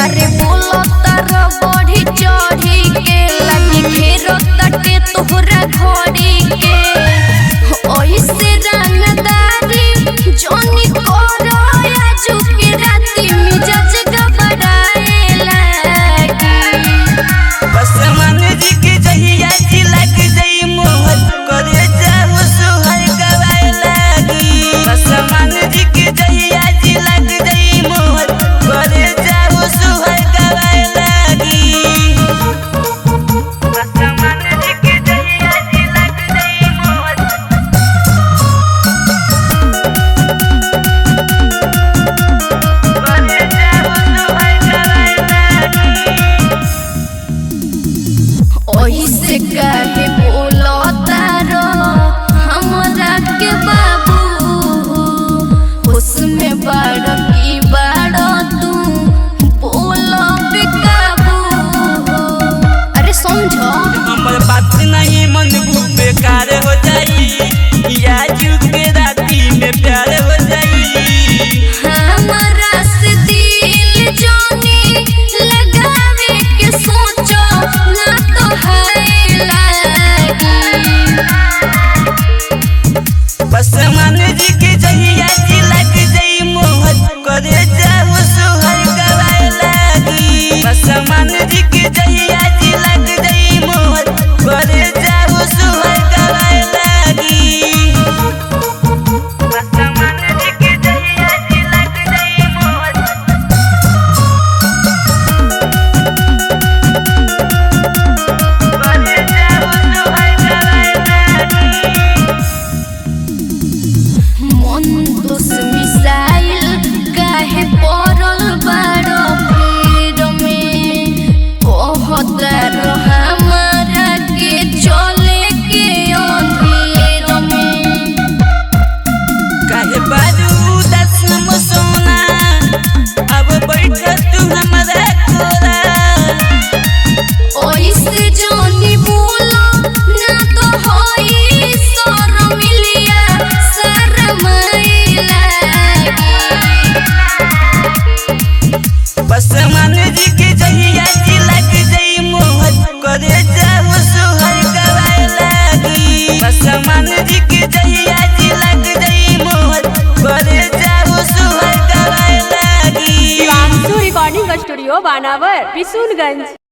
अरे बोलो तारा बढ़ी चढ़ी के लगी घेरो तटे तोहरा घोड़ी के ओइसे रंगदारी जोनी करो आजू के राती मिजाज घबराए लगी बस मन जी के जहिया जी लग जाई मोहर करे जाओ सुहर गवाए लगी बस मन जी के जहिया जी लग जाई मोहर करे जाओ सुहर गवाए लगी बस मन जी के जहिया जी लग जाई मोहर करे जाओ सुहर गवाए लगी ओइसे काहे बोलो तारो हमरा के बाबू उसमें बड़ की बड़ तू बोलो बेकाबू अरे समझो हमर बात नहीं मन बेकार हो जाई या जुग के राती में प्यार हो जाई हमरा से दिल जानी लगावे के सोचो ना तो है लगी बस मन जी के जहिया जी लग जाई मोहर करे जाओ सुहर गवाए लगी बस मन जी के जहिया जी लग जाई मोहर करे जाओ सुहर गवाए लगी बस मन जी के जहिया जी लग जाई मोहर करे जाओ सुहर गवाए लगी मन दोस मिसाइल काहे पड़ल बारो फेर में कहतर हमारा के चले के अंधेर में काहे बारूदस सोना अब बैठ तू हमरा कोरा ओइसे जानी बोलो ना तो होई शर्मिलिया शर्माइला बस मन जी के जहिया जी लग जाई मोहर करे जाओ सुहर गवाए लगी बस मन जी के जहिया जी लग जाई मोहर करे जाओ सुहर गवाए लगी शिवांशु रिकॉर्डिंग स्टूडियो बानावर बिशुनगंज।